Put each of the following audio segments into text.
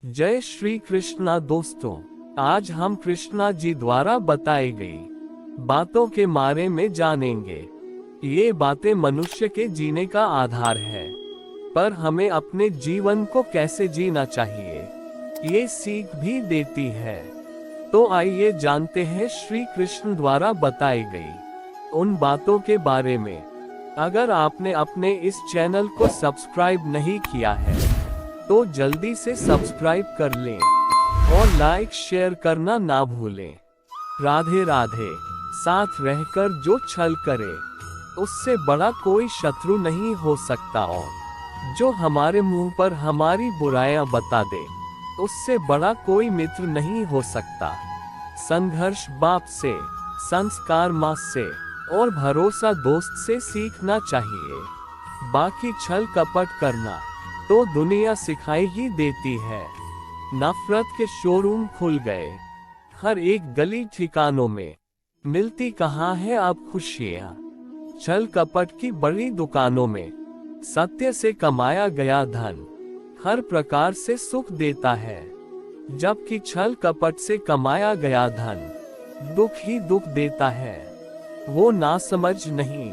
जय श्री कृष्णा दोस्तों, आज हम कृष्णा जी द्वारा बताई गई बातों के बारे में जानेंगे। ये बातें मनुष्य के जीने का आधार है, पर हमें अपने जीवन को कैसे जीना चाहिए ये सीख भी देती है। तो आइए जानते हैं श्री कृष्ण द्वारा बताई गई उन बातों के बारे में। अगर आपने अपने इस चैनल को सब्सक्राइब नहीं किया है तो जल्दी से सब्सक्राइब कर लें और लाइक शेयर करना ना भूलें। राधे राधे। साथ रहकर जो छल करे उससे बड़ा कोई शत्रु नहीं हो सकता, और जो हमारे मुंह पर हमारी बुराइयां बता दे उससे बड़ा कोई मित्र नहीं हो सकता। संघर्ष बाप से, संस्कार माँ से और भरोसा दोस्त से सीखना चाहिए। बाकी छल कपट करना तो दुनिया सिखाई ही देती है। नफरत के शोरूम खुल गए, हर एक गली ठिकानों में मिलती कहाँ है अब खुशियाँ। छल कपट की बड़ी दुकानों में सत्य से कमाया गया धन हर प्रकार से सुख देता है, जबकि छल कपट से कमाया गया धन दुख ही दुख देता है। वो नासमझ नहीं,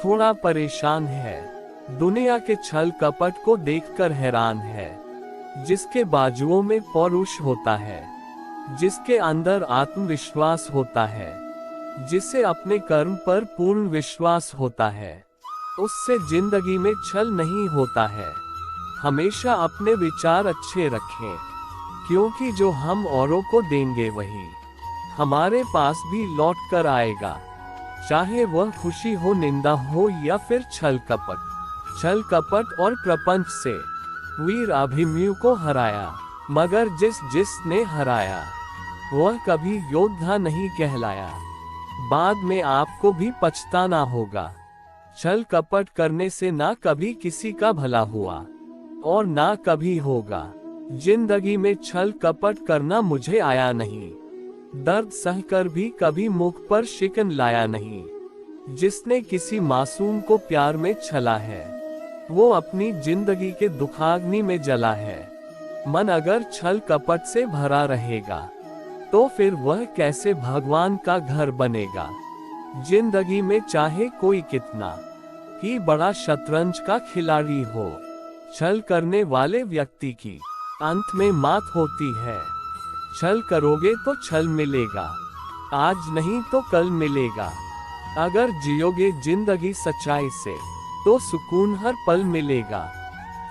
थोड़ा परेशान है, दुनिया के छल कपट को देखकर हैरान है। जिसके बाजुओं में पौरुष होता है, जिसके अंदर आत्मविश्वास होता है, जिसे अपने कर्म पर पूर्ण विश्वास होता है, उससे जिंदगी में छल नहीं होता है। हमेशा अपने विचार अच्छे रखें, क्योंकि जो हम औरों को देंगे वही हमारे पास भी लौट कर आएगा, चाहे वह खुशी हो, निंदा हो या फिर छल कपट। छल कपट और प्रपंच से वीर अभिमन्यु को हराया, मगर जिसने हराया वह कभी योद्धा नहीं कहलाया। बाद में आपको भी पछताना होगा। छल कपट करने से ना कभी किसी का भला हुआ और ना कभी होगा। जिंदगी में छल कपट करना मुझे आया नहीं, दर्द सहकर भी कभी मुख पर शिकन लाया नहीं। जिसने किसी मासूम को प्यार में छला है वो अपनी जिंदगी के दुखाग्नि में जला है। मन अगर छल कपट से भरा रहेगा तो फिर वह कैसे भगवान का घर बनेगा। जिंदगी में चाहे कोई कितना ही बड़ा शतरंज का खिलाड़ी हो, छल करने वाले व्यक्ति की अंत में मात होती है। छल करोगे तो छल मिलेगा, आज नहीं तो कल मिलेगा। अगर जियोगे जिंदगी सच्चाई से तो सुकून हर पल मिलेगा।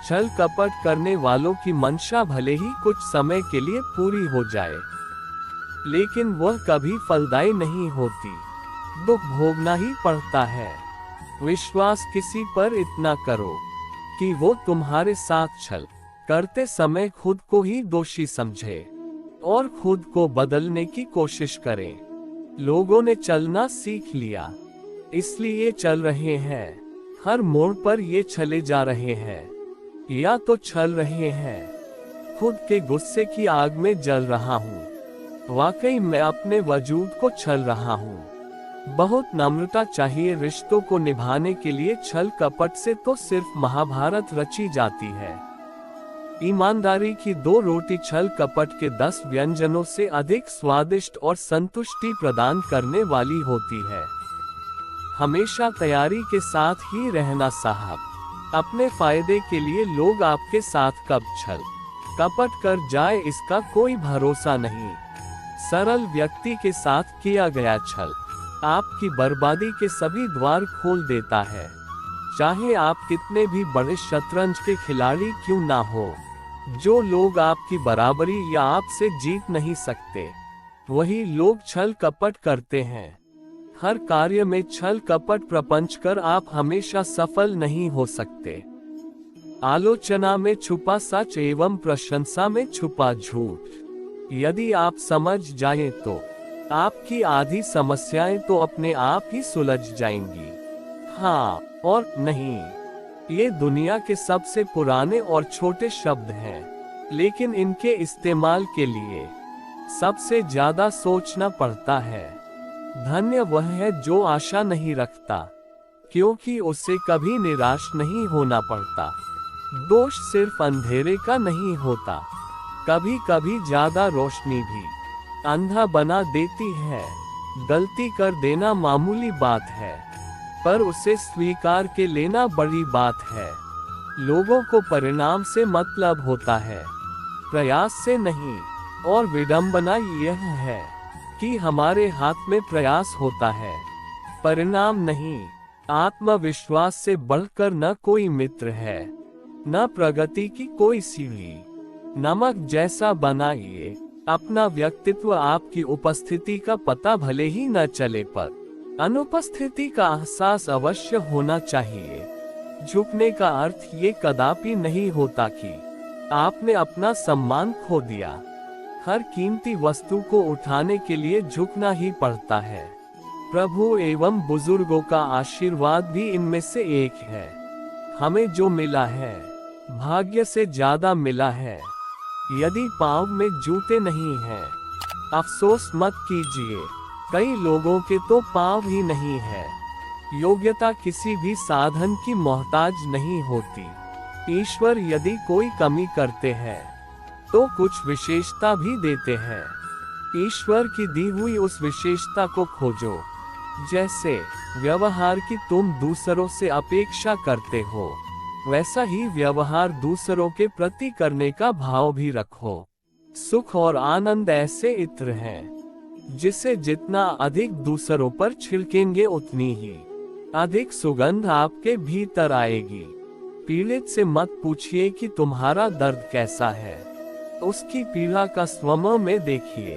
छल कपट करने वालों की मंशा भले ही कुछ समय के लिए पूरी हो जाए, लेकिन वह कभी फलदायी नहीं होती, दुख भोगना ही पड़ता है। विश्वास किसी पर इतना करो कि वो तुम्हारे साथ छल करते समय खुद को ही दोषी समझे और खुद को बदलने की कोशिश करें। लोगों ने चलना सीख लिया, इसलिए चल रहे हैं। हर मोड़ पर ये चले जा रहे हैं, या तो छल रहे हैं। खुद के गुस्से की आग में जल रहा हूँ, वाकई मैं अपने वजूद को छल रहा हूँ। बहुत नम्रता चाहिए रिश्तों को निभाने के लिए। छल कपट से तो सिर्फ महाभारत रची जाती है। ईमानदारी की 2 रोटी छल कपट के 10 व्यंजनों से अधिक स्वादिष्ट और संतुष्टि प्रदान करने वाली होती है। हमेशा तैयारी के साथ ही रहना साहब, अपने फायदे के लिए लोग आपके साथ कब छल कपट कर जाए इसका कोई भरोसा नहीं। सरल व्यक्ति के साथ किया गया छल आपकी बर्बादी के सभी द्वार खोल देता है। चाहे आप कितने भी बड़े शतरंज के खिलाड़ी क्यों ना हो, जो लोग आपकी बराबरी या आपसे जीत नहीं सकते वही लोग छल कपट करते हैं। हर कार्य में छल कपट प्रपंच कर आप हमेशा सफल नहीं हो सकते। आलोचना में छुपा सच एवं प्रशंसा में छुपा झूठ। यदि आप समझ जाएं तो आपकी आधी समस्याएं तो अपने आप ही सुलझ जाएंगी। हाँ और नहीं, ये दुनिया के सबसे पुराने और छोटे शब्द हैं, लेकिन इनके इस्तेमाल के लिए सबसे ज्यादा सोचना पड़ता है। धन्य वह है जो आशा नहीं रखता, क्योंकि उससे कभी निराश नहीं होना पड़ता। दोष सिर्फ अंधेरे का नहीं होता, कभी कभी ज्यादा रोशनी भी अंधा बना देती है। गलती कर देना मामूली बात है, पर उसे स्वीकार के लेना बड़ी बात है। लोगों को परिणाम से मतलब होता है, प्रयास से नहीं। और विडंबना यह है कि हमारे हाथ में प्रयास होता है, परिणाम नहीं। आत्मविश्वास से बढ़कर न कोई मित्र है, न प्रगति की कोई सीढ़ी। नमक जैसा बनाइए अपना व्यक्तित्व, आपकी उपस्थिति का पता भले ही न चले, पर अनुपस्थिति का एहसास अवश्य होना चाहिए। झुकने का अर्थ ये कदापि नहीं होता कि आपने अपना सम्मान खो दिया। हर कीमती वस्तु को उठाने के लिए झुकना ही पड़ता है। प्रभु एवं बुजुर्गों का आशीर्वाद भी इनमें से एक है। हमें जो मिला है भाग्य से ज्यादा मिला है। यदि पाँव में जूते नहीं हैं, अफसोस मत कीजिए, कई लोगों के तो पाँव ही नहीं है। योग्यता किसी भी साधन की मोहताज नहीं होती। ईश्वर यदि कोई कमी करते हैं तो कुछ विशेषता भी देते हैं। ईश्वर की दी हुई उस विशेषता को खोजो। जैसे व्यवहार की तुम दूसरों से अपेक्षा करते हो, वैसा ही व्यवहार दूसरों के प्रति करने का भाव भी रखो। सुख और आनंद ऐसे इत्र हैं जिसे जितना अधिक दूसरों पर छिड़केंगे उतनी ही अधिक सुगंध आपके भीतर आएगी। पीड़ित से मत पूछिए कि तुम्हारा दर्द कैसा है, उसकी पीड़ा का स्वयं में देखिए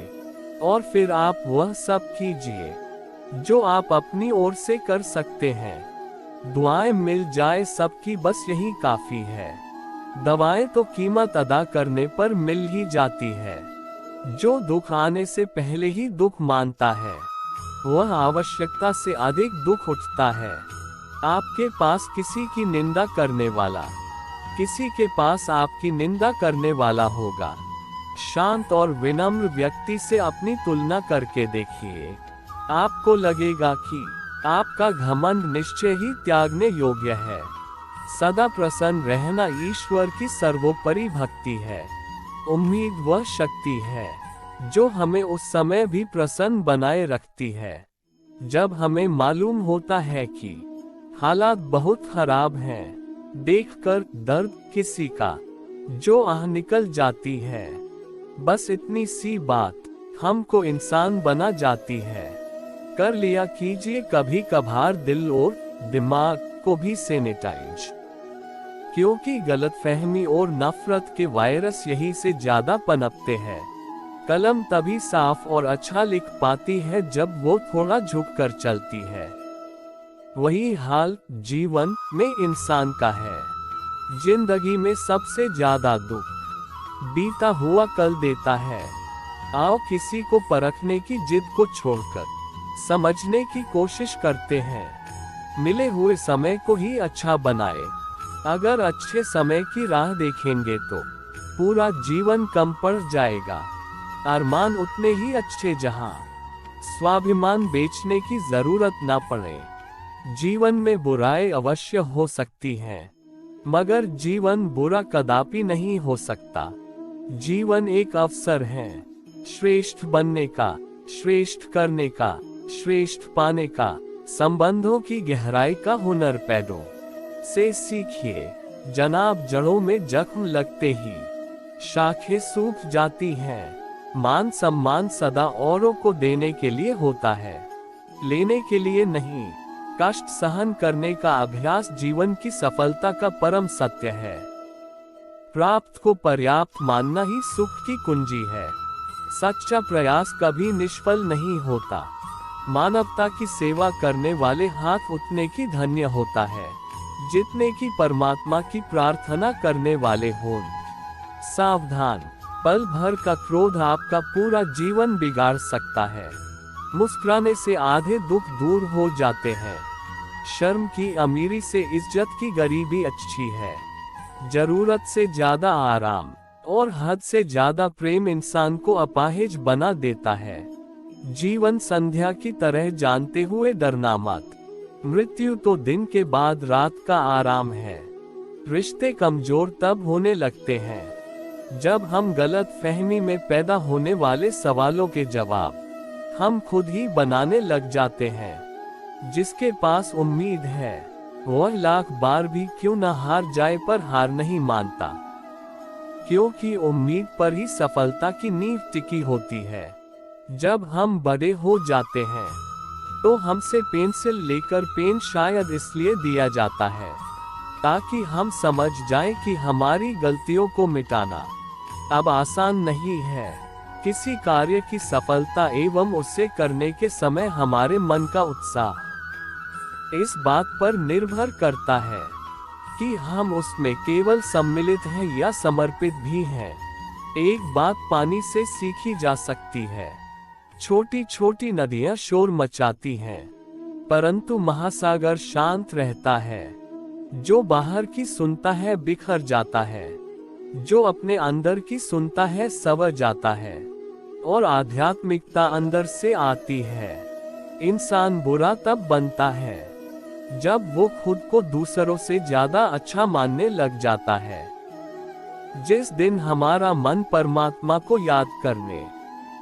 और फिर आप वह सब कीजिए जो आप अपनी ओर से कर सकते हैं। दुआएं मिल जाए सबकी, बस यही काफी है। दवाएं तो कीमत अदा करने पर मिल ही जाती है। जो दुख आने से पहले ही दुख मानता है, वह आवश्यकता से अधिक दुख उठता है। आपके पास किसी की निंदा करने वाला, किसी के पास आपकी निंदा करने वाला होगा। शांत और विनम्र व्यक्ति से अपनी तुलना करके देखिए, आपको लगेगा कि आपका घमंड निश्चय ही त्यागने योग्य है। सदा प्रसन्न रहना ईश्वर की सर्वोपरि भक्ति है। उम्मीद वह शक्ति है जो हमें उस समय भी प्रसन्न बनाए रखती है जब हमें मालूम होता है कि हालात बहुत खराब हैं। देखकर दर्द किसी का जो आह निकल जाती है, बस इतनी सी बात हमको इंसान बना जाती है। कर लिया कीजिए कभी कभार दिल और दिमाग को भी सैनिटाइज, क्योंकि गलतफहमी और नफरत के वायरस यही से ज्यादा पनपते हैं। कलम तभी साफ और अच्छा लिख पाती है जब वो थोड़ा झुककर चलती है। वही हाल जीवन में इंसान का है। जिंदगी में सबसे ज्यादा दुख बीता हुआ कल देता है। आओ किसी को परखने की जिद को छोड़कर समझने की कोशिश करते हैं। मिले हुए समय को ही अच्छा बनाए। अगर अच्छे समय की राह देखेंगे तो पूरा जीवन कम पड़ जाएगा। अरमान उतने ही अच्छे जहां स्वाभिमान बेचने की जरूरत ना पड़े। जीवन में बुराई अवश्य हो सकती हैं, मगर जीवन बुरा कदापि नहीं हो सकता। जीवन एक अवसर है श्रेष्ठ बनने का, श्रेष्ठ करने का, श्रेष्ठ पाने का। संबंधों की गहराई का हुनर पैदों से सीखिए। जनाब जड़ों में जख्म लगते ही शाखें सूख जाती हैं। मान सम्मान सदा औरों को देने के लिए होता है, लेने के लिए नहीं। कष्ट सहन करने का अभ्यास जीवन की सफलता का परम सत्य है। प्राप्त को पर्याप्त मानना ही सुख की कुंजी है। सच्चा प्रयास कभी निष्फल नहीं होता। मानवता की सेवा करने वाले हाथ उतने की धन्य होता है जितने की परमात्मा की प्रार्थना करने वाले हों। सावधान, पल भर का क्रोध आपका पूरा जीवन बिगाड़ सकता है। मुस्कुराने से आधे दुख दूर हो जाते हैं। शर्म की अमीरी से इज्जत की गरीबी अच्छी है। जरूरत से ज्यादा आराम और हद से ज्यादा प्रेम इंसान को अपाहिज बना देता है। जीवन संध्या की तरह जानते हुए डरना मत। मृत्यु तो दिन के बाद रात का आराम है। रिश्ते कमजोर तब होने लगते हैं जब हम गलत फहमी में पैदा होने वाले सवालों के जवाब हम खुद ही बनाने लग जाते हैं। जिसके पास उम्मीद है वह लाख बार भी क्यों न हार जाए पर हार नहीं मानता, क्योंकि उम्मीद पर ही सफलता की नींव टिकी होती है। जब हम बड़े हो जाते हैं तो हमसे पेंसिल लेकर पेन शायद इसलिए दिया जाता है ताकि हम समझ जाएं कि हमारी गलतियों को मिटाना अब आसान नहीं है। किसी कार्य की सफलता एवं उसे करने के समय हमारे मन का उत्साह इस बात पर निर्भर करता है कि हम उसमें केवल सम्मिलित हैं या समर्पित भी हैं। एक बात पानी से सीखी जा सकती है। छोटी छोटी नदियां शोर मचाती हैं, परंतु महासागर शांत रहता है। जो बाहर की सुनता है बिखर जाता है, जो अपने अंदर की सुनता है संवर जाता है, और आध्यात्मिकता अंदर से आती है। इंसान बुरा तब बनता है जब वो खुद को दूसरों से ज्यादा अच्छा मानने लग जाता है। जिस दिन हमारा मन परमात्मा को याद करने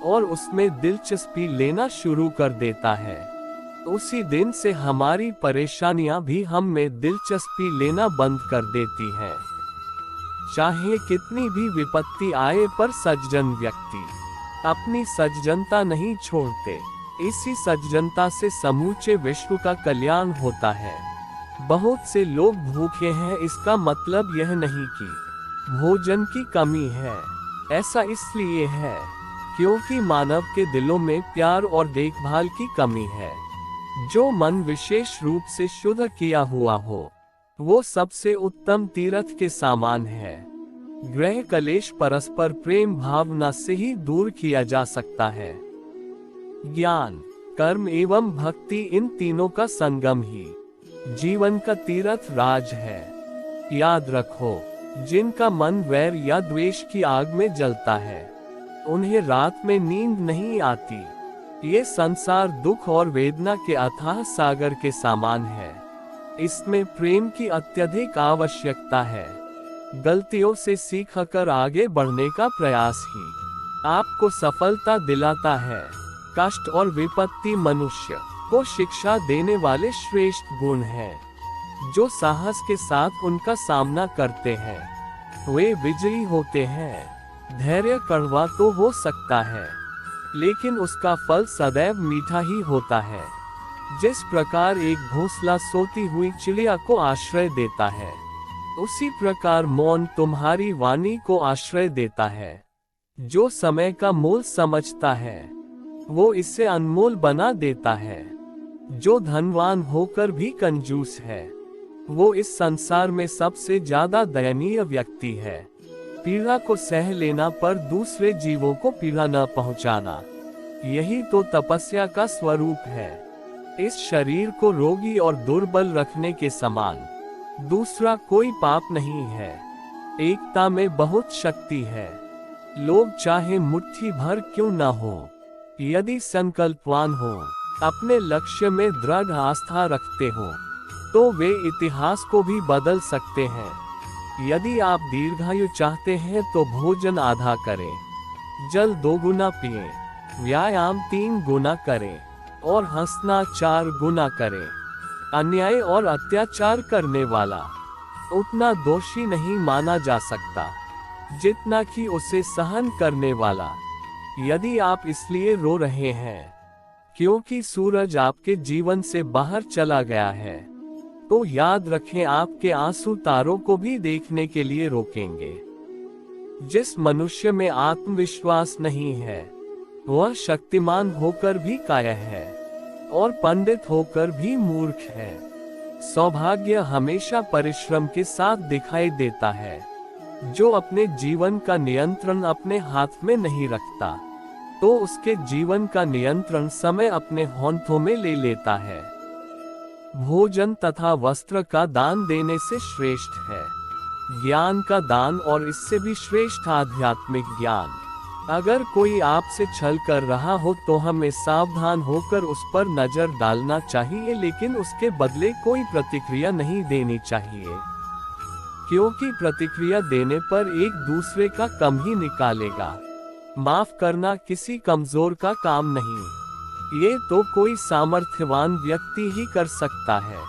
और उसमें दिलचस्पी लेना शुरू कर देता है, उसी दिन से हमारी परेशानियां भी हम में दिलचस्पी लेना बंद कर देती हैं। चाहे कितनी भी विपत्ति आए पर सज्जन व्यक्ति अपनी सज्जनता नहीं छोड़ते। इसी सज्जनता से समूचे विश्व का कल्याण होता है। बहुत से लोग भूखे हैं, इसका मतलब यह नहीं कि भोजन की कमी है। ऐसा इसलिए है क्योंकि मानव के दिलों में प्यार और देखभाल की कमी है। जो मन विशेष रूप से शुद्ध किया हुआ हो वो सबसे उत्तम तीर्थ के समान है। ग्रह कलेश परस्पर प्रेम भावना से ही दूर किया जा सकता है। ज्ञान, कर्म एवं भक्ति, इन तीनों का संगम ही जीवन का तीर्थ राज है। याद रखो, जिनका मन वैर या द्वेष की आग में जलता है उन्हें रात में नींद नहीं आती। ये संसार दुख और वेदना के अथाह सागर के समान है। इसमें प्रेम की अत्यधिक आवश्यकता है। गलतियों से सीखकर आगे बढ़ने का प्रयास ही आपको सफलता दिलाता है। कष्ट और विपत्ति मनुष्य को शिक्षा देने वाले श्रेष्ठ गुण हैं। जो साहस के साथ उनका सामना करते हैं वे विजयी होते हैं। धैर्य कड़वा तो हो सकता है लेकिन उसका फल सदैव मीठा ही होता है। जिस प्रकार एक घोंसला सोती हुई चिड़िया को आश्रय देता है उसी प्रकार मौन तुम्हारी वाणी को आश्रय देता है। जो समय का मोल समझता है वो इसे अनमोल बना देता है। जो धनवान होकर भी कंजूस है वो इस संसार में सबसे ज्यादा दयनीय व्यक्ति है। पीड़ा को सह लेना पर दूसरे जीवों को पीड़ा न पहुंचाना, यही तो तपस्या का स्वरूप है। इस शरीर को रोगी और दुर्बल रखने के समान दूसरा कोई पाप नहीं है। एकता में बहुत शक्ति है। लोग चाहे मुट्ठी भर क्यों न हो, यदि संकल्पवान हो, अपने लक्ष्य में दृढ़ आस्था रखते हो तो वे इतिहास को भी बदल सकते हैं। यदि आप दीर्घायु चाहते हैं तो भोजन आधा करें, जल 2 गुना पिएं, व्यायाम 3 गुना करें और हंसना 4 गुना करें। अन्याय और अत्याचार करने वाला उतना दोषी नहीं माना जा सकता जितना कि उसे सहन करने वाला। यदि आप इसलिए रो रहे हैं क्योंकि सूरज आपके जीवन से बाहर चला गया है तो याद रखें आपके आंसू तारों को भी देखने के लिए रोकेंगे। जिस मनुष्य में आत्मविश्वास नहीं है वह शक्तिमान होकर भी कायर है और पंडित होकर भी मूर्ख है। सौभाग्य हमेशा परिश्रम के साथ दिखाई देता है। जो अपने जीवन का नियंत्रण अपने हाथ में नहीं रखता तो उसके जीवन का नियंत्रण समय अपने हाथों में ले लेता है। भोजन तथा वस्त्र का दान देने से श्रेष्ठ है ज्ञान का दान, और इससे भी श्रेष्ठ आध्यात्मिक ज्ञान। अगर कोई आपसे छल कर रहा हो तो हमें सावधान होकर उस पर नजर डालना चाहिए, लेकिन उसके बदले कोई प्रतिक्रिया नहीं देनी चाहिए। क्योंकि प्रतिक्रिया देने पर एक दूसरे का कम ही निकालेगा। माफ करना किसी कमजोर का काम नहीं, ये तो कोई सामर्थ्यवान व्यक्ति ही कर सकता है।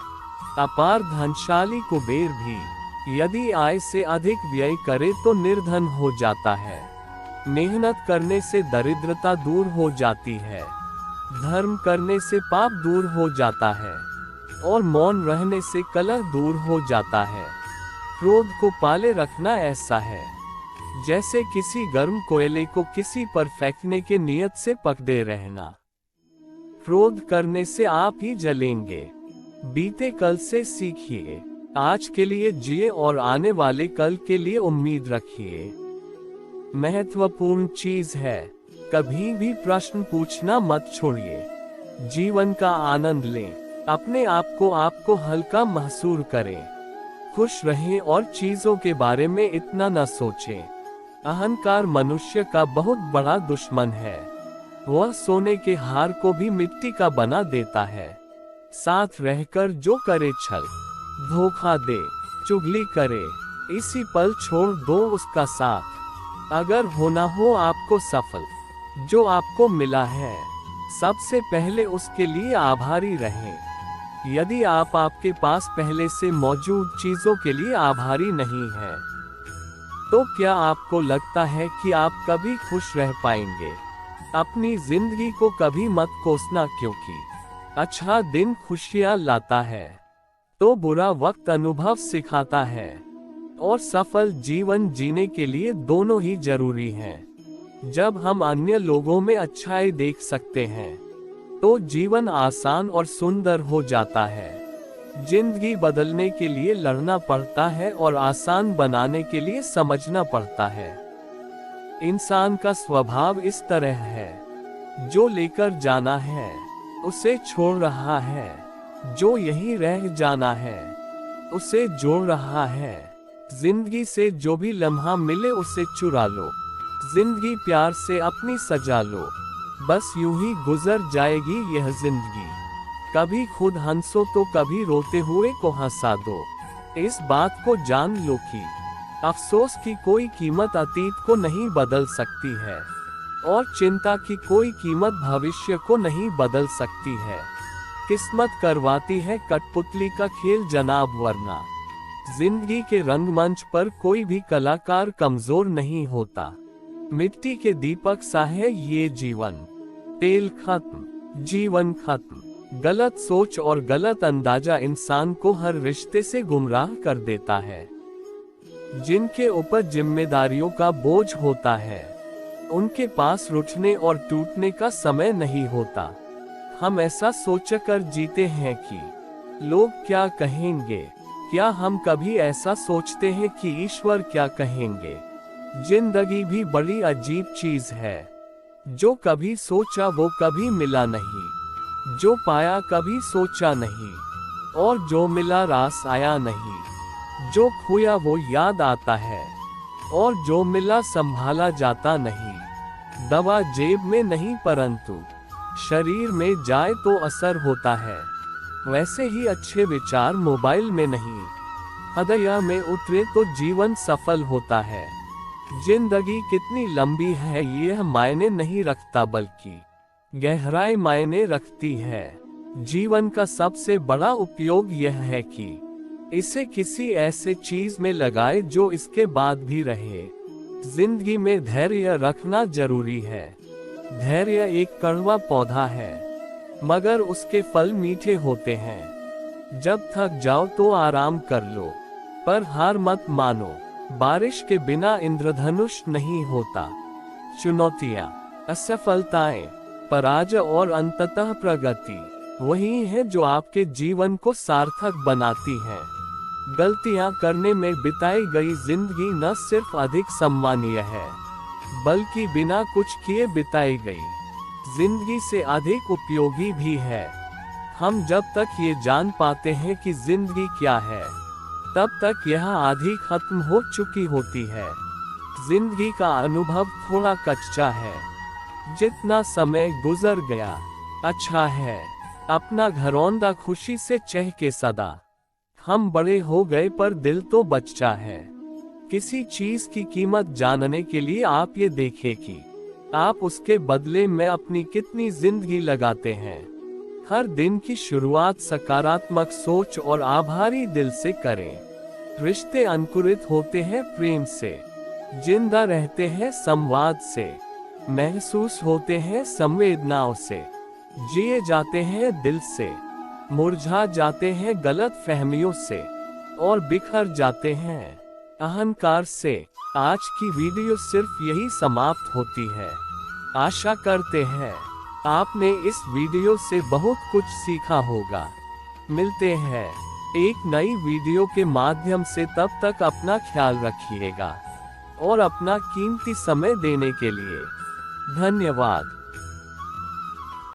अपार धनशाली कुबेर भी यदि आय से अधिक व्यय करे तो निर्धन हो जाता है। मेहनत करने से दरिद्रता दूर हो जाती है, धर्म करने से पाप दूर हो जाता है और मौन रहने से कलह दूर हो जाता है। क्रोध को पाले रखना ऐसा है जैसे किसी गर्म कोयले को किसी पर फेंकने के नियत से पकड़े रहना। क्रोध करने से आप ही जलेंगे। बीते कल से सीखिए, आज के लिए जिए और आने वाले कल के लिए उम्मीद रखिए। महत्वपूर्ण चीज है, कभी भी प्रश्न पूछना मत छोड़िए। जीवन का आनंद लें, अपने आप को हल्का महसूस करें। खुश रहें और चीजों के बारे में इतना न सोचें। अहंकार मनुष्य का बहुत बड़ा दुश्मन है, वह सोने के हार को भी मिट्टी का बना देता है। साथ रहकर जो करे छल, धोखा दे, चुगली करे, इसी पल छोड़ दो उसका साथ। अगर होना हो आपको सफल, जो आपको मिला है, सबसे पहले उसके लिए आभारी रहें। यदि आप आपके पास पहले से मौजूद चीजों के लिए आभारी नहीं हैं, तो क्या आपको लगता है कि आप कभी खुश रह पाएंगे? अपनी जिंदगी को कभी मत कोसना, क्योंकि अच्छा दिन खुशियां लाता है तो बुरा वक्त अनुभव सिखाता है, और सफल जीवन जीने के लिए दोनों ही जरूरी हैं। जब हम अन्य लोगों में अच्छाई देख सकते हैं तो जीवन आसान और सुंदर हो जाता है। जिंदगी बदलने के लिए लड़ना पड़ता है और आसान बनाने के लिए समझना पड़ता है। इंसान का स्वभाव इस तरह है, जो लेकर जाना है उसे छोड़ रहा है, जो यही रह जाना है उसे जोड़ रहा है। जिंदगी से जो भी लम्हा मिले उसे चुरा लो, जिंदगी प्यार से अपनी सजा लो। बस यूं ही गुजर जाएगी यह जिंदगी। कभी खुद हंसो तो कभी रोते हुए को हंसा दो। इस बात को जान लो कि अफसोस की कोई कीमत अतीत को नहीं बदल सकती है, और चिंता की कोई कीमत भविष्य को नहीं बदल सकती है। किस्मत करवाती है कठपुतली का खेल जनाब, वरना जिंदगी के रंगमंच पर कोई भी कलाकार कमजोर नहीं होता। मिट्टी के दीपक सा है ये जीवन, तेल खत्म, जीवन खत्म। गलत सोच और गलत अंदाजा इंसान को हर रिश्ते से गुमराह कर देता है। जिनके ऊपर जिम्मेदारियों का बोझ होता है, उनके पास रुठने और टूटने का समय नहीं होता। हम ऐसा सोचकर जीते हैं कि लोग क्या कहेंगे। क्या हम कभी ऐसा सोचते हैं कि ईश्वर क्या कहेंगे? जिंदगी भी बड़ी अजीब चीज है, जो कभी सोचा वो कभी मिला नहीं, जो पाया कभी सोचा नहीं, और जो मिला रास आया नहीं। जो खोया वो याद आता है, और जो मिला संभाला जाता नहीं। दवा जेब में नहीं परंतु शरीर में जाए तो असर होता है। वैसे ही अच्छे विचार मोबाइल में नहीं, हृदय में उतरे तो जीवन सफल होता है। जिंदगी कितनी लंबी है यह मायने नहीं रखता, बल्कि गहराई मायने रखती है। जीवन का सबसे बड़ा उपयोग यह है कि इसे किसी ऐसे चीज में लगाए जो इसके बाद भी रहे। जिंदगी में धैर्य रखना जरूरी है। धैर्य एक कड़वा पौधा है, मगर उसके फल मीठे होते हैं। जब थक जाओ तो आराम कर लो, पर हार मत मानो। बारिश के बिना इंद्रधनुष नहीं होता। चुनौतियां, असफलताएं, पराजय और अंततः प्रगति वही है जो आपके जीवन को सार्थक बनाती है। गलतियां करने में बिताई गई जिंदगी न सिर्फ अधिक सम्मानीय है, बल्कि बिना कुछ किए बिताई गई जिंदगी से अधिक उपयोगी भी है। हम जब तक ये जान पाते हैं कि जिंदगी क्या है, तब तक यह आधी खत्म हो चुकी होती है। जिंदगी का अनुभव थोड़ा कच्चा है। जितना समय गुजर गया अच्छा है। अपना घरौंदा खुशी से चहके सदा। हम बड़े हो गए पर दिल तो बच्चा है। किसी चीज की कीमत जानने के लिए आप ये देखें कि आप उसके बदले में अपनी कितनी जिंदगी लगाते हैं। हर दिन की शुरुआत सकारात्मक सोच और आभारी दिल से करें। रिश्ते अंकुरित होते हैं प्रेम से, जिंदा रहते हैं संवाद से, महसूस होते हैं संवेदनाओं से, जिए जाते हैं दिल से, मुरझा जाते हैं गलत फहमियों से, और बिखर जाते हैं अहंकार से। आज की वीडियो सिर्फ यही समाप्त होती है। आशा करते हैं आपने इस वीडियो से बहुत कुछ सीखा होगा। मिलते हैं एक नई वीडियो के माध्यम से, तब तक अपना ख्याल रखिएगा और अपना कीमती समय देने के लिए धन्यवाद।